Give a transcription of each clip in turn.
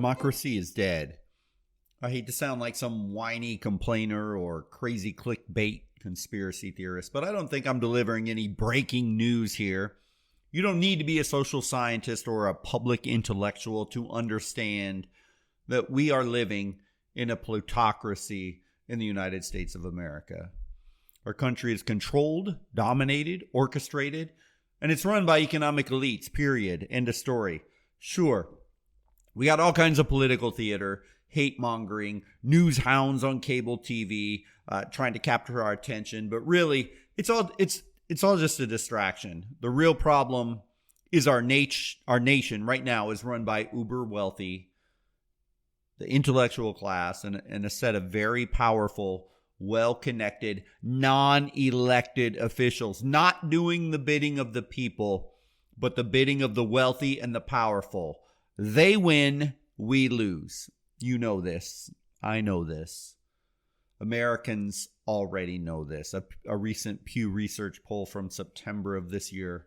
Democracy is dead. I hate to sound like some whiny complainer or crazy clickbait conspiracy theorist, but I don't think I'm delivering any breaking news here. You don't need to be a social scientist or a public intellectual to understand that we are living in a plutocracy in the United States of America. Our country is controlled, dominated, orchestrated, and it's run by economic elites, period. End of story. Sure, we got all kinds of political theater, hate mongering, news hounds on cable TV, trying to capture our attention. But really, it's all just a distraction. The real problem is our nation right now is run by uber wealthy, the intellectual class, and a set of very powerful, well-connected, non-elected officials, not doing the bidding of the people, but the bidding of the wealthy and the powerful. They win, we lose. You know this. I know this. Americans already know this. A recent Pew Research poll from September of this year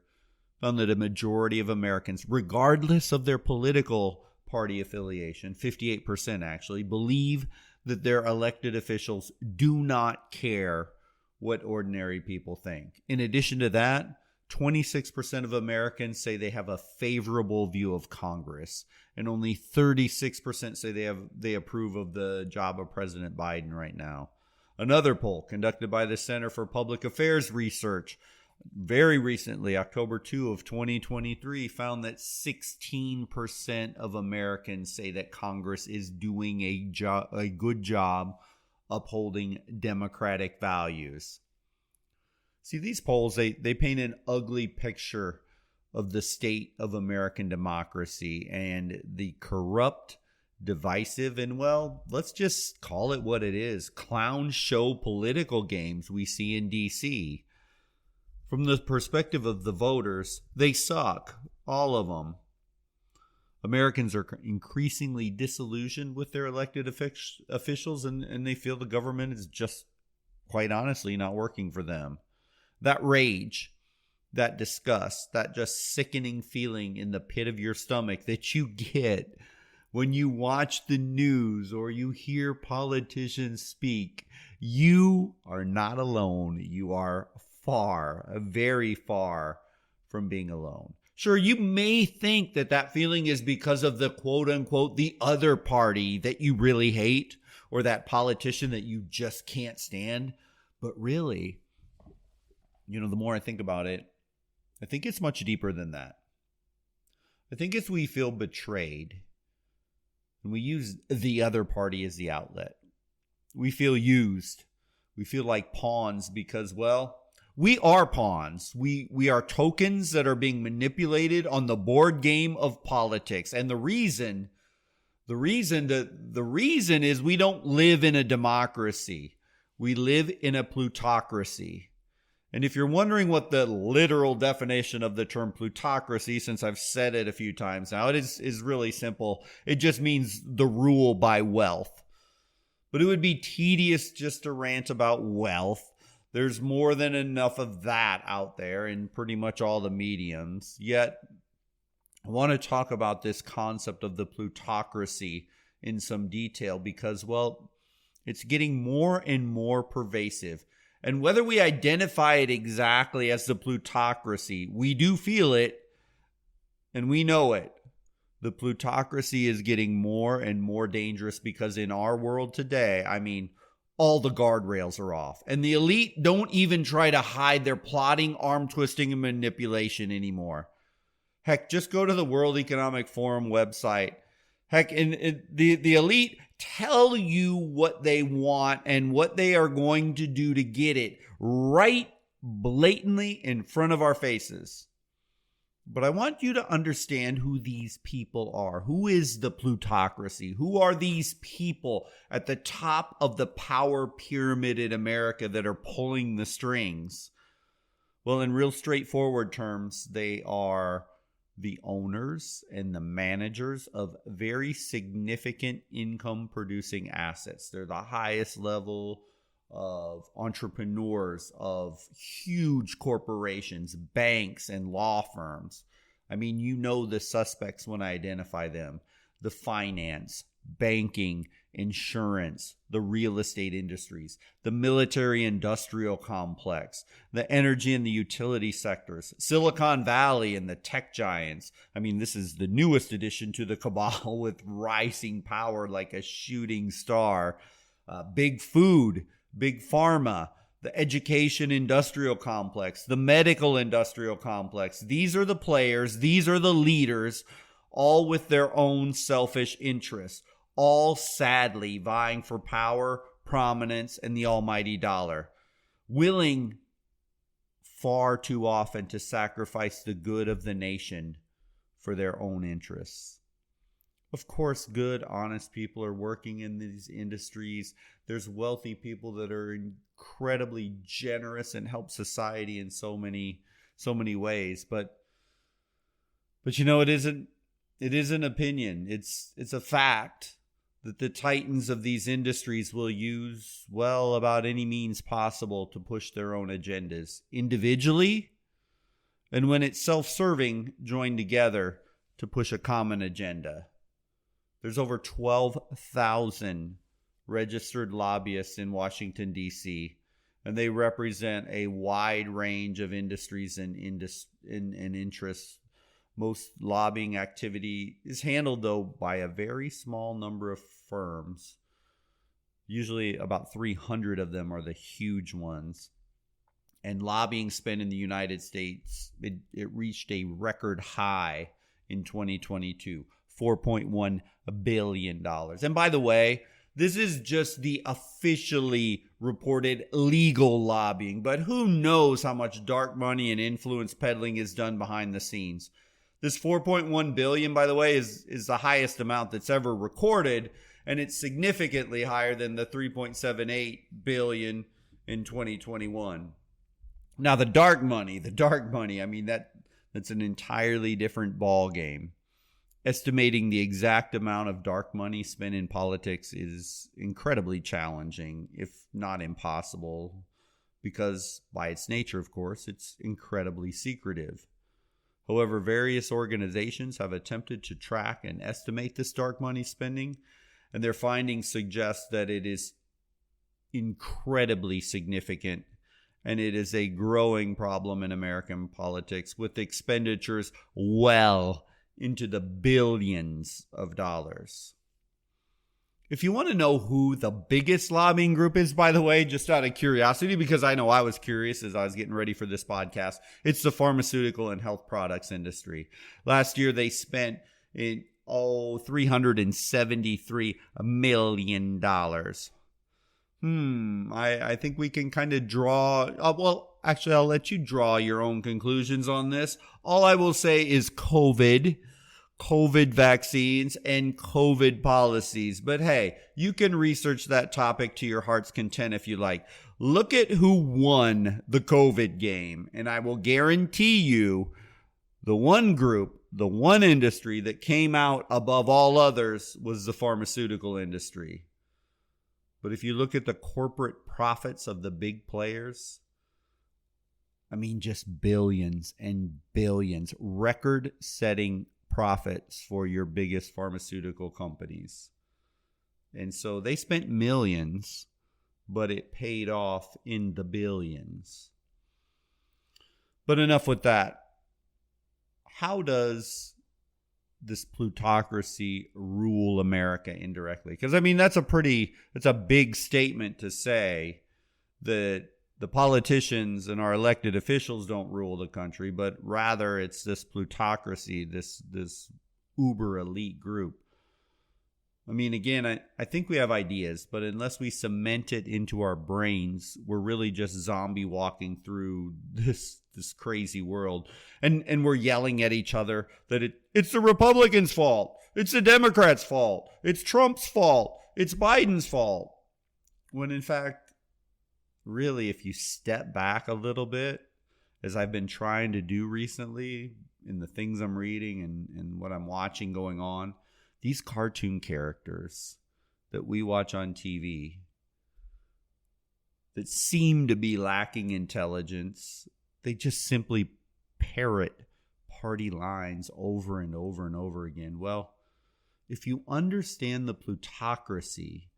found that a majority of Americans, regardless of their political party affiliation, 58% actually, believe that their elected officials do not care what ordinary people think. In addition to that, 26% of Americans say they have a favorable view of Congress, and only 36% say they approve of the job of President Biden right now. Another poll conducted by the Center for Public Affairs Research very recently, October 2 of 2023, found that 16% of Americans say that Congress is doing a good job upholding democratic values. See, these polls, they paint an ugly picture of the state of American democracy and the corrupt, divisive, and, well, let's just call it what it is, clown show political games we see in D.C. From the perspective of the voters, they suck, all of them. Americans are increasingly disillusioned with their elected officials, and they feel the government is just, quite honestly, not working for them. That rage, that disgust, that just sickening feeling in the pit of your stomach that you get when you watch the news or you hear politicians speak, you are not alone. You are very far from being alone. Sure, you may think that feeling is because of the quote unquote the other party that you really hate or that politician that you just can't stand. But really, the more I think about it, I think it's much deeper than that. I think it's we feel betrayed and we use the other party as the outlet. We feel used. We feel like pawns because, well, we are pawns. We are tokens that are being manipulated on the board game of politics. And the reason is we don't live in a democracy. We live in a plutocracy. And if you're wondering what the literal definition of the term plutocracy, since I've said it a few times now, it is really simple. It just means the rule by wealth. But it would be tedious just to rant about wealth. There's more than enough of that out there in pretty much all the mediums. Yet, I want to talk about this concept of the plutocracy in some detail because, well, it's getting more and more pervasive. And whether we identify it exactly as the plutocracy, we do feel it and we know it. The plutocracy is getting more and more dangerous because in our world today, all the guardrails are off. And the elite don't even try to hide their plotting, arm twisting, and manipulation anymore. Heck, just go to the World Economic Forum website. Heck, and the elite tell you what they want and what they are going to do to get it right blatantly in front of our faces. But I want you to understand who these people are. Who is the plutocracy? Who are these people at the top of the power pyramid in America that are pulling the strings? Well, in real straightforward terms, they are the owners and the managers of very significant income-producing assets. They're the highest level of entrepreneurs, of huge corporations, banks, and law firms. The suspects when I identify them. the finance, banking, insurance, the real estate industries, the military industrial complex, the energy and the utility sectors, Silicon Valley and the tech giants. I mean, this is the newest addition to the cabal with rising power like a shooting star. Big food, big pharma, the education industrial complex, the medical industrial complex. These are the players, these are the leaders, all with their own selfish interests, all sadly vying for power, prominence, and the almighty dollar, willing far too often to sacrifice the good of the nation for their own interests. Of course, good, honest people are working in these industries. There's wealthy people that are incredibly generous and help society in so many ways. But you know, it isn't an opinion. It's a fact that the titans of these industries will use, well, about any means possible to push their own agendas individually, and when it's self-serving, join together to push a common agenda. There's over 12,000 registered lobbyists in Washington, D.C., and they represent a wide range of industries and interests. Most lobbying activity is handled, though, by a very small number of firms. Usually about 300 of them are the huge ones. And lobbying spend in the United States, it reached a record high in 2022, $4.1 billion. And by the way, this is just the officially reported legal lobbying, but who knows how much dark money and influence peddling is done behind the scenes. This 4.1 billion, by the way, is the highest amount that's ever recorded, and it's significantly higher than the 3.78 billion in 2021. Now, the dark money, I mean, that's an entirely different ball game. Estimating the exact amount of dark money spent in politics is incredibly challenging, if not impossible, because by its nature, of course, it's incredibly secretive. However, various organizations have attempted to track and estimate this dark money spending, and their findings suggest that it is incredibly significant, and it is a growing problem in American politics, with expenditures well into the billions of dollars. If you want to know who the biggest lobbying group is, by the way, just out of curiosity, because I know I was curious as I was getting ready for this podcast, it's the pharmaceutical and health products industry. Last year, they spent $373 million. I think we can kind of draw... actually, I'll let you draw your own conclusions on this. All I will say is COVID vaccines, and COVID policies. But hey, you can research that topic to your heart's content if you like. Look at who won the COVID game, and I will guarantee you the one group, the one industry that came out above all others was the pharmaceutical industry. But if you look at the corporate profits of the big players, I mean, just billions and billions, record-setting profits for your biggest pharmaceutical companies. And so they spent millions, but it paid off in the billions. But enough with that. How does this plutocracy rule America indirectly? Because, I mean, that's a big statement to say that the politicians and our elected officials don't rule the country, but rather it's this plutocracy, this uber elite group. I mean, again, I think we have ideas, but unless we cement it into our brains, we're really just zombie walking through this crazy world. And we're yelling at each other that it's the Republicans' fault. It's the Democrats' fault. It's Trump's fault. It's Biden's fault. When in fact, really, if you step back a little bit, as I've been trying to do recently in the things I'm reading and what I'm watching going on, these cartoon characters that we watch on TV that seem to be lacking intelligence, they just simply parrot party lines over and over and over again. Well, if you understand the plutocracy,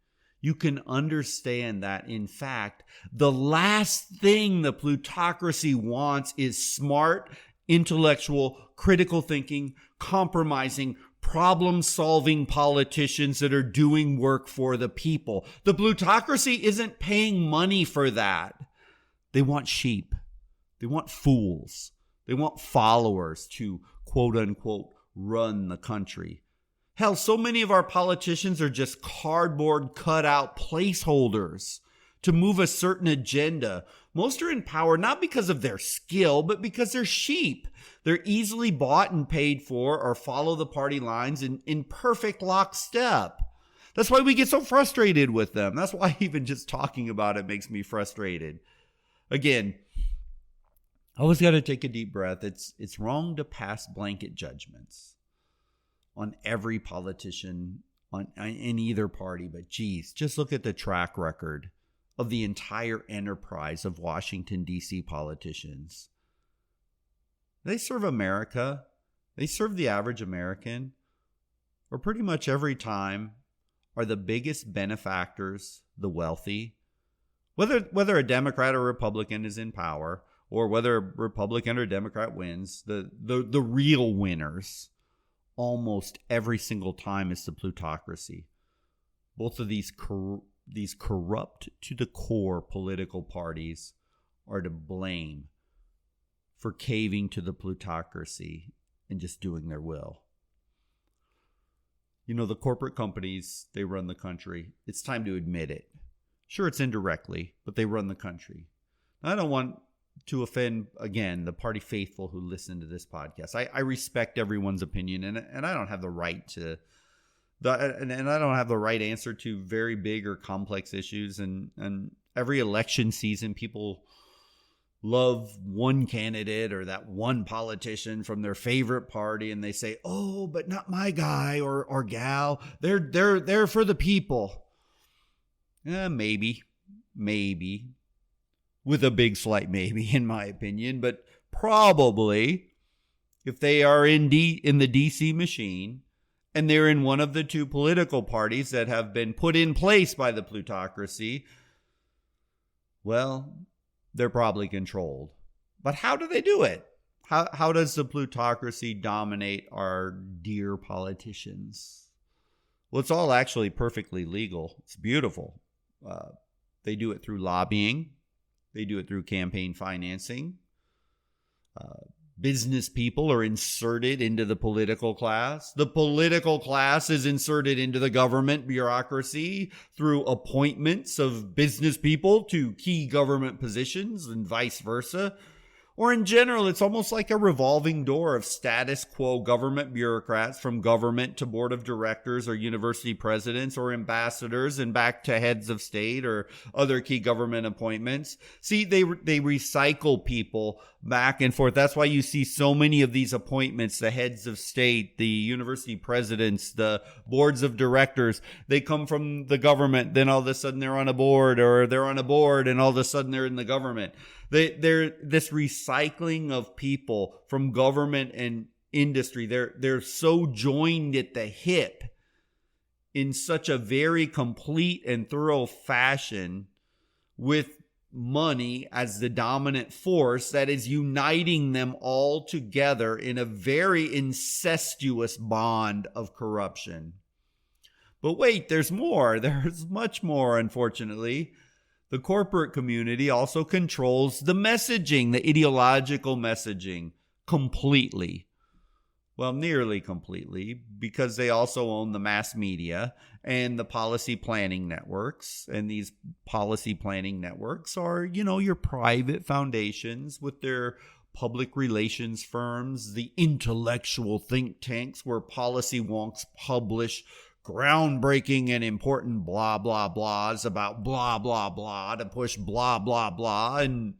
you can understand that, in fact, the last thing the plutocracy wants is smart, intellectual, critical thinking, compromising, problem-solving politicians that are doing work for the people. The plutocracy isn't paying money for that. They want sheep. They want fools. They want followers to, quote-unquote, run the country. Hell, so many of our politicians are just cardboard cutout placeholders to move a certain agenda. Most are in power not because of their skill, but because they're sheep. They're easily bought and paid for or follow the party lines in perfect lockstep. That's why we get so frustrated with them. That's why even just talking about it makes me frustrated. Again, always got to take a deep breath. It's wrong to pass blanket judgments on every politician in either party, but geez, just look at the track record of the entire enterprise of Washington, D.C. politicians. They serve America. They serve the average American, or pretty much every time are the biggest benefactors the wealthy. Whether a Democrat or Republican is in power, or whether a Republican or Democrat wins, the real winners almost every single time is the plutocracy. Both of these corrupt to the core political parties are to blame for caving to the plutocracy and just doing their will. You know, the corporate companies, they run the country. It's time to admit it. Sure, it's indirectly, but they run the country. I don't want to offend, again, the party faithful who listen to this podcast. I respect everyone's opinion, and I don't have the right to, and I don't have the right answer to very big or complex issues. And every election season, people love one candidate or that one politician from their favorite party, and they say, "Oh, but not my guy or gal. They're for the people." Maybe. With a big slight maybe, in my opinion, but probably if they are in the DC machine and they're in one of the two political parties that have been put in place by the plutocracy, well, they're probably controlled. But how do they do it? How does the plutocracy dominate our dear politicians? Well, it's all actually perfectly legal. It's beautiful. They do it through lobbying. They do it through campaign financing. Business people are inserted into the political class. The political class is inserted into the government bureaucracy through appointments of business people to key government positions and vice versa. Or in general, it's almost like a revolving door of status quo government bureaucrats from government to board of directors or university presidents or ambassadors and back to heads of state or other key government appointments. See, they recycle people back and forth. That's why you see so many of these appointments, the heads of state, the university presidents, the boards of directors. They come from the government, then all of a sudden they're on a board, or they're on a board and all of a sudden they're in the government. They're this recycling of people from government and industry. They're so joined at the hip in such a very complete and thorough fashion with money as the dominant force that is uniting them all together in a very incestuous bond of corruption. But wait, there's more. There's much more, unfortunately. The corporate community also controls the messaging, the ideological messaging, completely. Well, nearly completely, because they also own the mass media and the policy planning networks. And these policy planning networks are, your private foundations with their public relations firms, the intellectual think tanks where policy wonks publish groundbreaking and important blah, blah, blahs about blah, blah, blah to push blah, blah, blah. And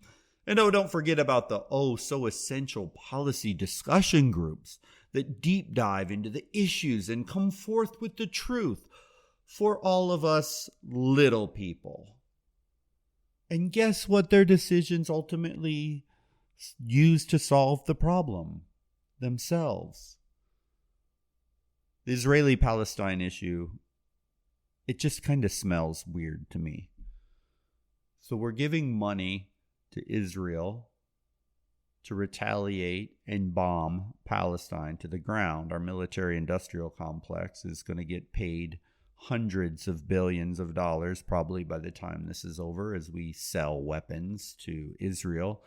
don't forget about the so essential policy discussion groups that deep dive into the issues and come forth with the truth for all of us little people. And guess what their decisions ultimately use to solve the problem? Themselves. The Israeli-Palestine issue, it just kind of smells weird to me. So we're giving money to Israel to retaliate and bomb Palestine to the ground. Our military-industrial complex is going to get paid hundreds of billions of dollars probably by the time this is over as we sell weapons to Israel.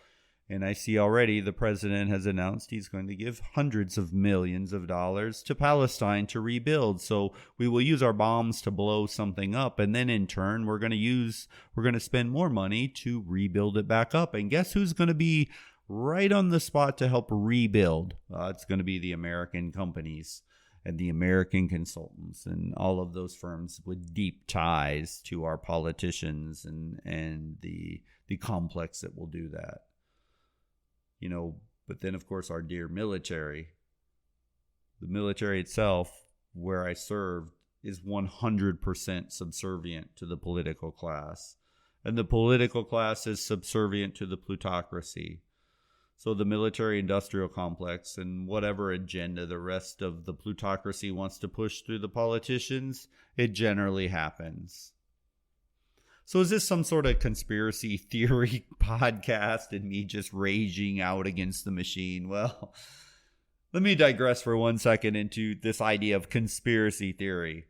And I see already the president has announced he's going to give hundreds of millions of dollars to Palestine to rebuild. So we will use our bombs to blow something up. And then in turn, we're going to spend more money to rebuild it back up. And guess who's going to be right on the spot to help rebuild? It's going to be the American companies and the American consultants and all of those firms with deep ties to our politicians and the complex that will do that. You know, but then, of course, our dear military, the military itself, where I served, is 100% subservient to the political class. And the political class is subservient to the plutocracy. So the military-industrial complex and whatever agenda the rest of the plutocracy wants to push through the politicians, it generally happens. So is this some sort of conspiracy theory podcast and me just raging out against the machine? Well, let me digress for 1 second into this idea of conspiracy theory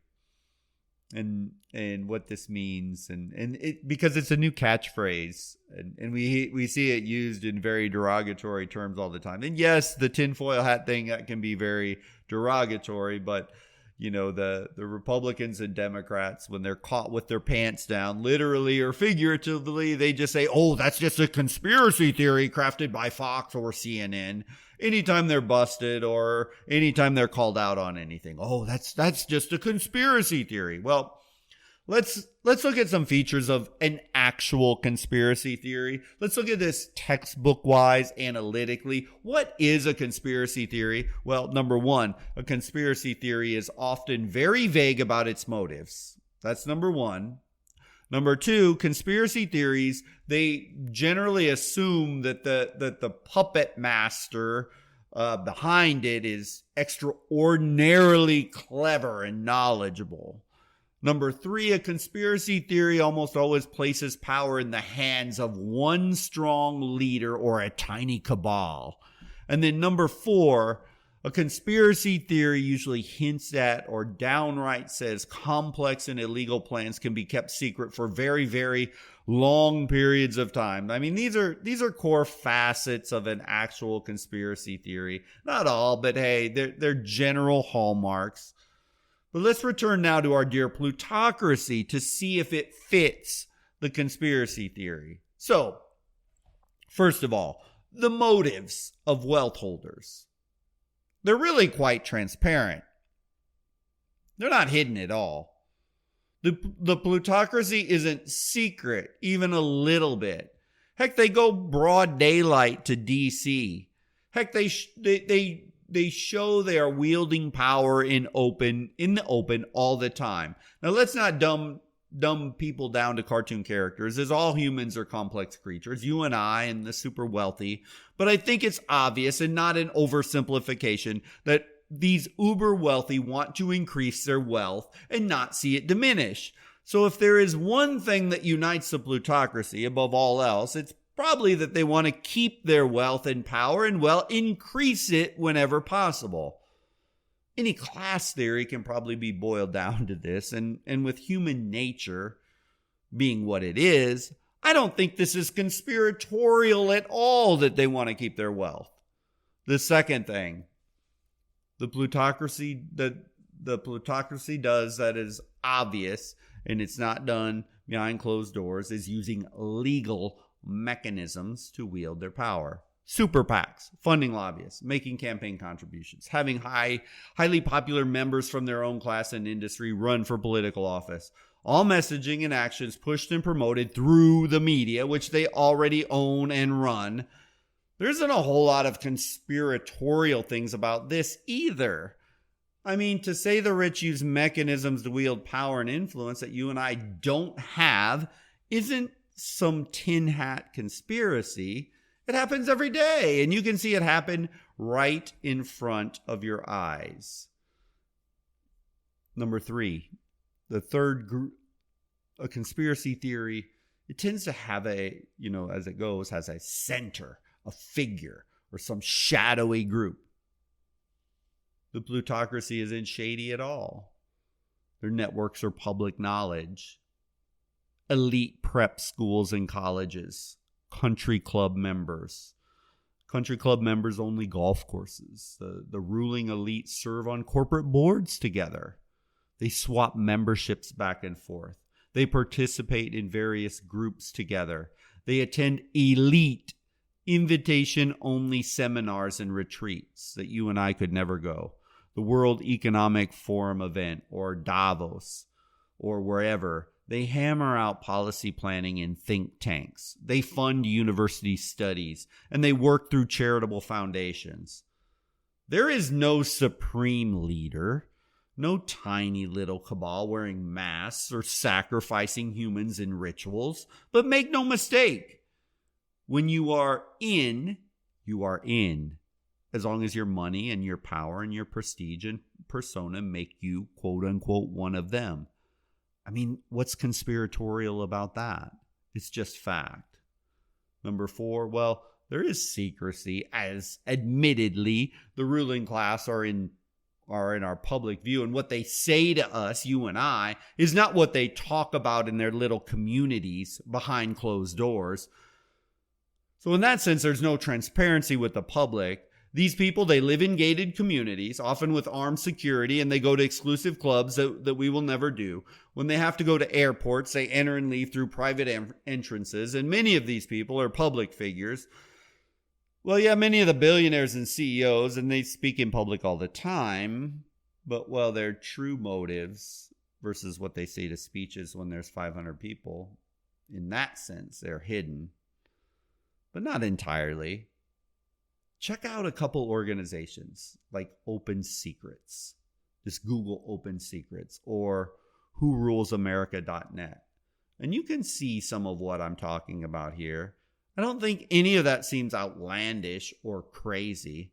and what this means, and it, because it's a new catchphrase, and we see it used in very derogatory terms all the time. And yes, the tinfoil hat thing, that can be very derogatory, but you know, the Republicans and Democrats, when they're caught with their pants down, literally or figuratively, they just say, oh, that's just a conspiracy theory crafted by Fox or CNN. Anytime they're busted or anytime they're called out on anything. Oh, that's just a conspiracy theory. Well, let's look at some features of an actual conspiracy theory. Let's look at this textbook-wise, analytically. What is a conspiracy theory? Well, number one, a conspiracy theory is often very vague about its motives. That's number one. Number two, conspiracy theories, they generally assume that the puppet master behind it is extraordinarily clever and knowledgeable. Number three, a conspiracy theory almost always places power in the hands of one strong leader or a tiny cabal. And then number four, a conspiracy theory usually hints at or downright says complex and illegal plans can be kept secret for very, very long periods of time. I mean, these are core facets of an actual conspiracy theory. Not all, but hey, they're general hallmarks. But let's return now to our dear plutocracy to see if it fits the conspiracy theory. So, first of all, the motives of wealth holders. They're really quite transparent. They're not hidden at all. The plutocracy isn't secret, even a little bit. Heck, they go broad daylight to D.C. Heck, they show they are wielding power in the open all the time. Now, let's not dumb people down to cartoon characters, as all humans are complex creatures, you and I and the super wealthy. But I think it's obvious and not an oversimplification that these uber wealthy want to increase their wealth and not see it diminish. So if there is one thing that unites the plutocracy above all else, it's probably that they want to keep their wealth and power and, well, increase it whenever possible. Any class theory can probably be boiled down to this, and with human nature being what it is, I don't think this is conspiratorial at all that they want to keep their wealth. The second thing, the plutocracy does that is obvious, and it's not done behind closed doors, is using legal mechanisms to wield their power. Super PACs, funding lobbyists, making campaign contributions, having highly popular members from their own class and industry run for political office. All messaging and actions pushed and promoted through the media, which they already own and run. There isn't a whole lot of conspiratorial things about this either. I mean, to say the rich use mechanisms to wield power and influence that you and I don't have isn't some tin hat conspiracy. It happens every day, and you can see it happen right in front of your eyes. Number 3, the third group, a conspiracy theory, it tends to have as it goes, has a center, a figure, or some shadowy group. The plutocracy isn't shady at all. Their networks are public knowledge. Elite prep schools and colleges. Country club members. Country club members only golf courses. The ruling elite serve on corporate boards together. They swap memberships back and forth. They participate in various groups together. They attend elite invitation-only seminars and retreats that you and I could never go. The World Economic Forum event or Davos or wherever. They hammer out policy planning in think tanks. They fund university studies and they work through charitable foundations. There is no supreme leader, no tiny little cabal wearing masks or sacrificing humans in rituals. But make no mistake, when you are in, you are in. As long as your money and your power and your prestige and persona make you, quote unquote, one of them. I mean, what's conspiratorial about that? It's just fact. Number 4, well, there is secrecy, as admittedly the ruling class are in our public view, and what they say to us, you and I, is not what they talk about in their little communities behind closed doors. So in that sense, there's no transparency with the public. These people, they live in gated communities, often with armed security, and they go to exclusive clubs that we will never do. When they have to go to airports, they enter and leave through private entrances, and many of these people are public figures. Well, yeah, many of the billionaires and CEOs, and they speak in public all the time, but, well, their true motives versus what they say to speeches when there's 500 people, in that sense, they're hidden, but not entirely. Check out a couple organizations like Open Secrets. Just Google Open Secrets or whorulesamerica.net. And you can see some of what I'm talking about here. I don't think any of that seems outlandish or crazy.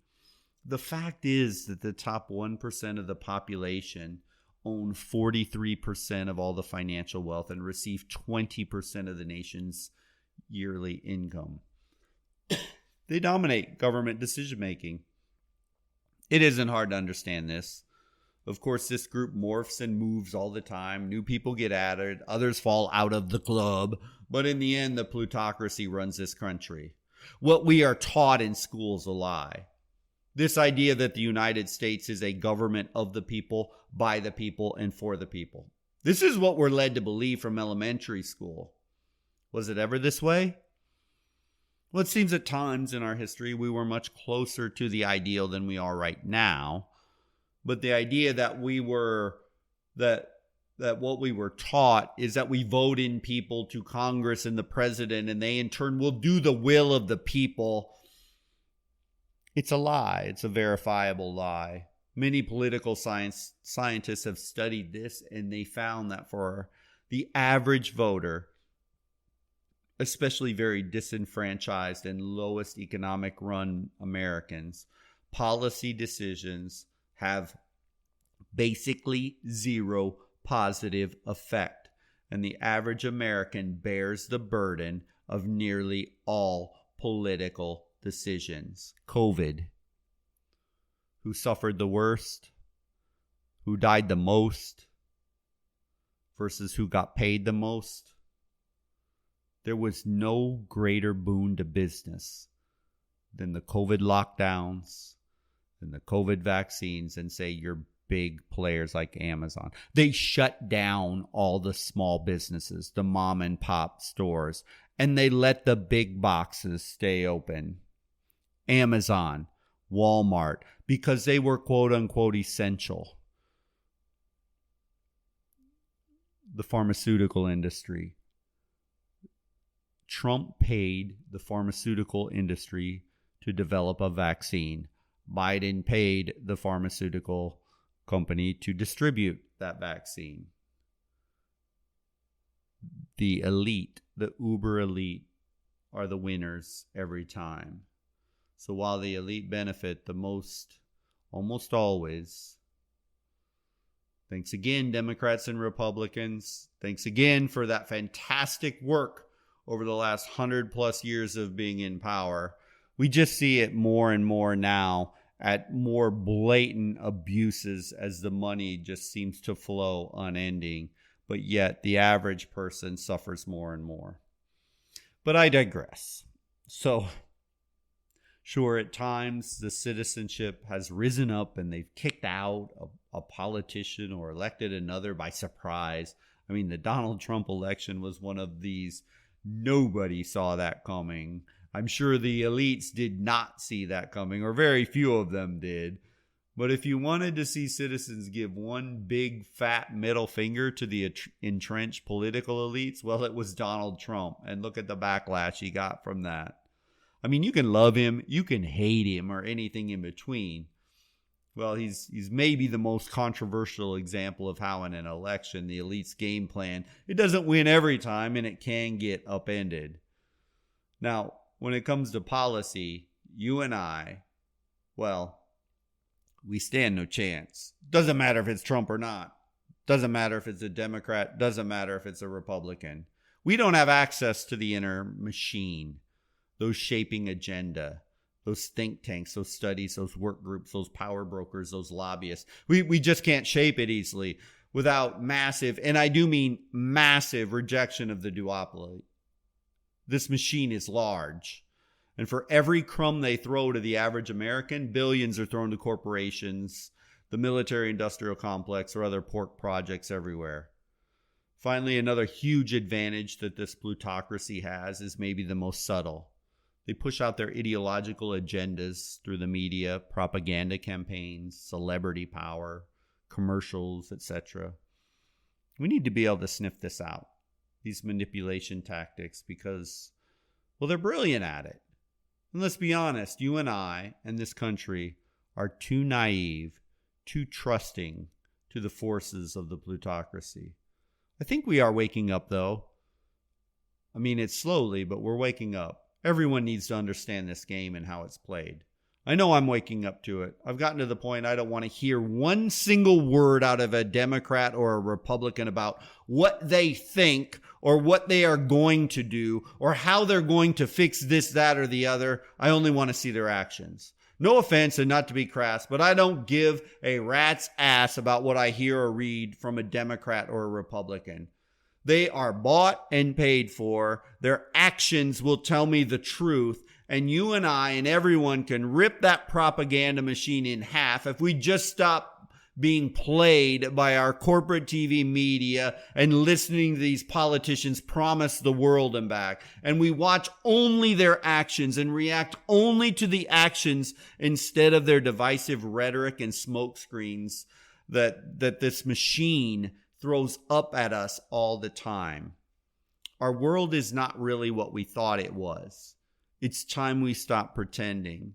The fact is that the top 1% of the population own 43% of all the financial wealth and receive 20% of the nation's yearly income. They dominate government decision-making. It isn't hard to understand this. Of course, this group morphs and moves all the time. New people get added. Others fall out of the club. But in the end, the plutocracy runs this country. What we are taught in school is a lie. This idea that the United States is a government of the people, by the people, and for the people. This is what we're led to believe from elementary school. Was it ever this way? Well, it seems at times in our history we were much closer to the ideal than we are right now. But the idea that that what we were taught is that we vote in people to Congress and the president, and they in turn will do the will of the people. It's a lie. It's a verifiable lie. Many political scientists have studied this, and they found that for the average voter, especially very disenfranchised and lowest economic run Americans, policy decisions have basically zero positive effect. And the average American bears the burden of nearly all political decisions. COVID. Who suffered the worst? Who died the most? Versus who got paid the most? There was no greater boon to business than the COVID lockdowns and the COVID vaccines and say your big players like Amazon. They shut down all the small businesses, the mom and pop stores, and they let the big boxes stay open. Amazon, Walmart, because they were quote unquote essential. The pharmaceutical industry. Trump paid the pharmaceutical industry to develop a vaccine. Biden paid the pharmaceutical company to distribute that vaccine. The elite, the uber elite, are the winners every time. So while the elite benefit the most, almost always, Thanks again, Democrats and Republicans. Thanks again for that fantastic work over the last 100+ years of being in power. We just see it more and more now at more blatant abuses as the money just seems to flow unending. But yet the average person suffers more and more. But I digress. So, sure, at times the citizenship has risen up and they've kicked out a politician or elected another by surprise. I mean, the Donald Trump election was one of these. Nobody saw that coming. I'm sure the elites did not see that coming, or very few of them did. But if you wanted to see citizens give one big fat middle finger to the entrenched political elites, well, it was Donald Trump. And look at the backlash he got from that. I mean, you can love him, you can hate him, or anything in between. Well, he's maybe the most controversial example of how in an election, the elite's game plan, it doesn't win every time and it can get upended. Now, when it comes to policy, you and I, well, we stand no chance. Doesn't matter if it's Trump or not. Doesn't matter if it's a Democrat. Doesn't matter if it's a Republican. We don't have access to the inner machine, those shaping agenda, those think tanks, those studies, those work groups, those power brokers, those lobbyists. We just can't shape it easily without massive, and I do mean massive, rejection of the duopoly. This machine is large. And for every crumb they throw to the average American, billions are thrown to corporations, the military-industrial complex, or other pork projects everywhere. Finally, another huge advantage that this plutocracy has is maybe the most subtle. They push out their ideological agendas through the media, propaganda campaigns, celebrity power, commercials, etc. We need to be able to sniff this out, these manipulation tactics, because, well, they're brilliant at it. And let's be honest, you and I and this country are too naive, too trusting to the forces of the plutocracy. I think we are waking up, though. I mean, it's slowly, but we're waking up. Everyone needs to understand this game and how it's played. I know I'm waking up to it. I've gotten to the point I don't want to hear one single word out of a Democrat or a Republican about what they think or what they are going to do or how they're going to fix this, that, or the other. I only want to see their actions. No offense, and not to be crass, but I don't give a rat's ass about what I hear or read from a Democrat or a Republican. They are bought and paid for. Their actions will tell me the truth. And you and I and everyone can rip that propaganda machine in half if we just stop being played by our corporate TV media and listening to these politicians promise the world and back. And we watch only their actions and react only to the actions instead of their divisive rhetoric and smoke screens that this machine throws up at us all the time. Our world is not really what we thought it was. It's time we stop pretending.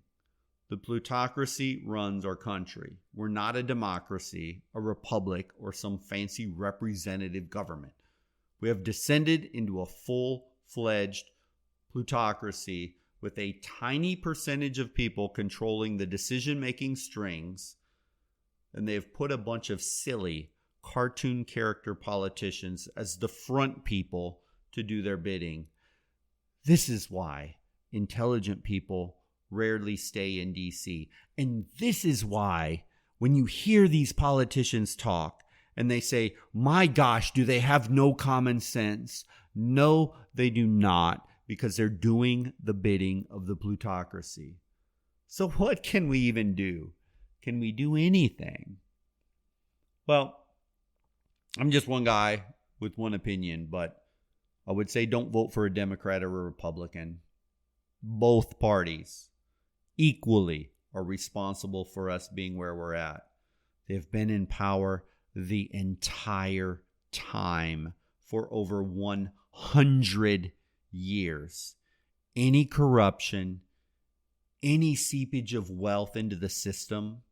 The plutocracy runs our country. We're not a democracy, a republic, or some fancy representative government. We have descended into a full-fledged plutocracy with a tiny percentage of people controlling the decision-making strings, and they have put a bunch of silly cartoon character politicians as the front people to do their bidding. This is why intelligent people rarely stay in DC. And this is why when you hear these politicians talk and they say, my gosh, do they have no common sense? No, they do not, because they're doing the bidding of the plutocracy. So what can we even do? Can we do anything? Well, I'm just one guy with one opinion, but I would say don't vote for a Democrat or a Republican. Both parties equally are responsible for us being where we're at. They've been in power the entire time for over 100 years. Any corruption, any seepage of wealth into the system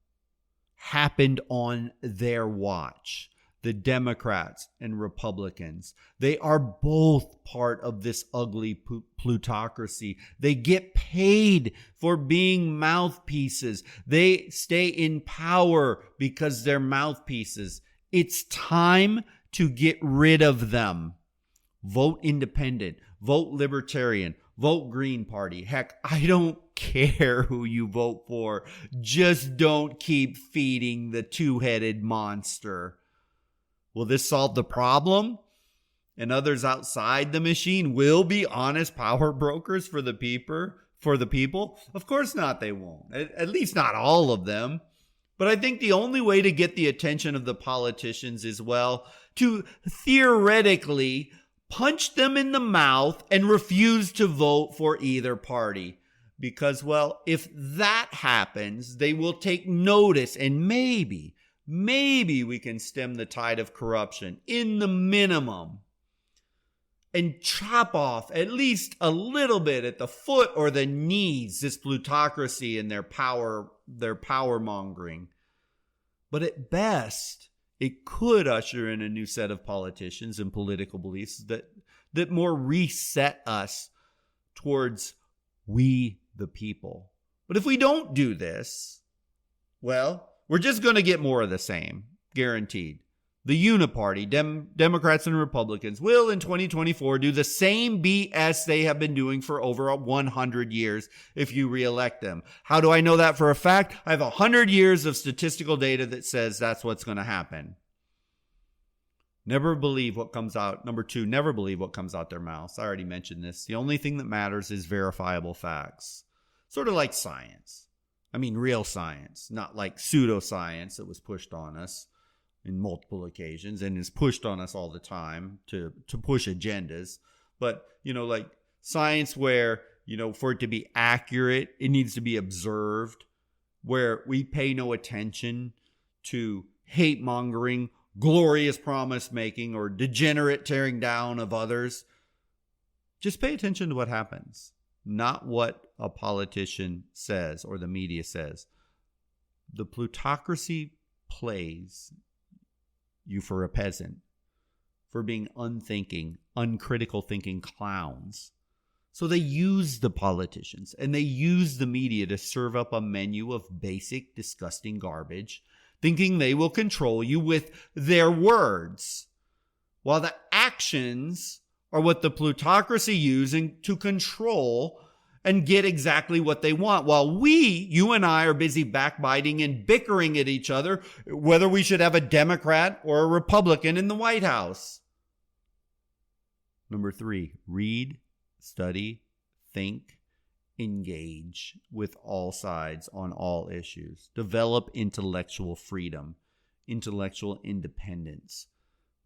happened on their watch. The Democrats and Republicans, they are both part of this ugly plutocracy. They get paid for being mouthpieces. They stay in power because they're mouthpieces. It's time to get rid of them. Vote independent, vote libertarian, vote Green Party. Heck, I don't care who you vote for. Just don't keep feeding the two-headed monster. Will this solve the problem? And others outside the machine will be honest power brokers for the people? Of course not, they won't. At least not all of them. But I think the only way to get the attention of the politicians is, well, to theoretically punch them in the mouth and refuse to vote for either party. Because, well, if that happens, they will take notice, and maybe we can stem the tide of corruption in the minimum and chop off at least a little bit at the foot or the knees this plutocracy and their power mongering. But at best, it could usher in a new set of politicians and political beliefs that more reset us towards we the people. But if we don't do this, well, we're just going to get more of the same, guaranteed. The Uniparty, Democrats and Republicans, will in 2024 do the same BS they have been doing for over 100 years if you reelect them. How do I know that for a fact? I have 100 years of statistical data that says that's what's going to happen. Never believe what comes out. Number 2, never believe what comes out their mouths. I already mentioned this. The only thing that matters is verifiable facts. Sort of like science. I mean real science, not like pseudoscience that was pushed on us in multiple occasions and is pushed on us all the time to push agendas. But, like science where, for it to be accurate, it needs to be observed, where we pay no attention to hate mongering, glorious promise making, or degenerate tearing down of others. Just pay attention to what happens, not what a politician says or the media says. The plutocracy plays you for a peasant, for being unthinking, uncritical thinking clowns. So they use the politicians and they use the media to serve up a menu of basic, disgusting garbage, thinking they will control you with their words, while the actions are what the plutocracy using to control and get exactly what they want, while you and I, are busy backbiting and bickering at each other whether we should have a Democrat or a Republican in the White House. Number 3, read, study, think, engage with all sides on all issues. Develop intellectual freedom, intellectual independence,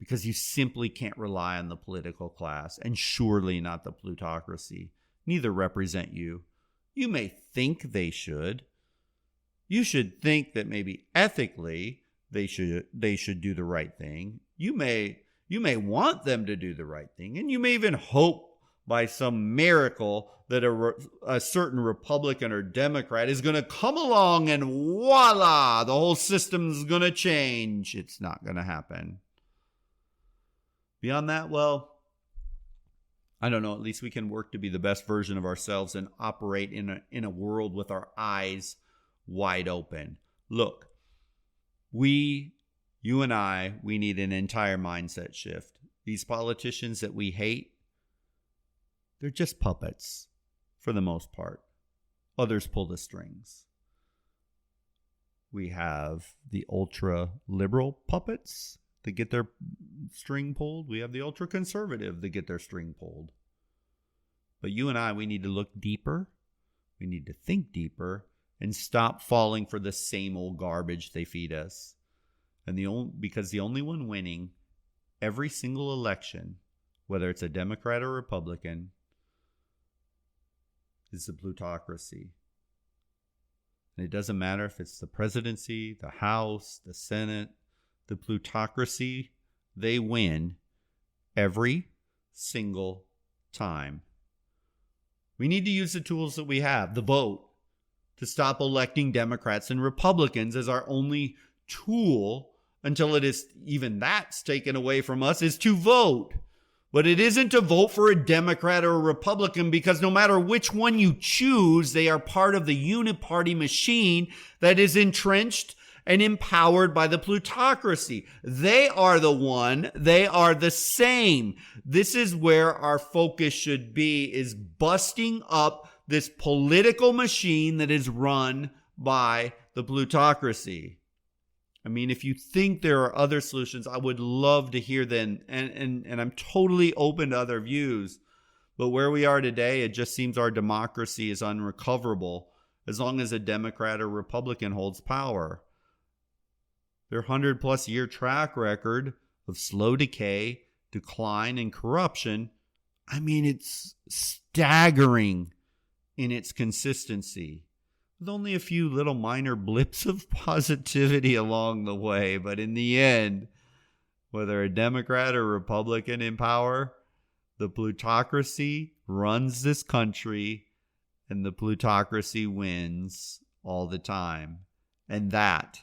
because you simply can't rely on the political class, and surely not the plutocracy. Neither represent you. You may think they should. You should think that maybe ethically they should do the right thing. You may want them to do the right thing, and you may even hope by some miracle that a certain Republican or Democrat is going to come along and voila, the whole system's going to change. It's not going to happen. Beyond that, well, I don't know, at least we can work to be the best version of ourselves and operate in a world with our eyes wide open. Look, you and I, we need an entire mindset shift. These politicians that we hate, they're just puppets for the most part. Others pull the strings. We have the ultra-liberal puppets that get their string pulled. We have the ultra-conservative that get their string pulled. But you and I, we need to look deeper. We need to think deeper and stop falling for the same old garbage they feed us. And because the only one winning every single election, whether it's a Democrat or Republican, is the plutocracy. And it doesn't matter if it's the presidency, the House, the Senate, the plutocracy, they win every single time. We need to use the tools that we have, the vote, to stop electing Democrats and Republicans as our only tool until it is even that's taken away from us, is to vote. But it isn't to vote for a Democrat or a Republican, because no matter which one you choose, they are part of the Uniparty machine that is entrenched and empowered by the plutocracy. They are the one. They are the same. This is where our focus should be, is busting up this political machine that is run by the plutocracy. I mean, if you think there are other solutions, I would love to hear them. And I'm totally open to other views. But where we are today, it just seems our democracy is unrecoverable as long as a Democrat or Republican holds power. Their 100-plus year track record of slow decay, decline, and corruption, I mean, it's staggering in its consistency, with only a few little minor blips of positivity along the way. But in the end, whether a Democrat or Republican in power, the plutocracy runs this country, and the plutocracy wins all the time. And that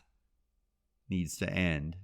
needs to end.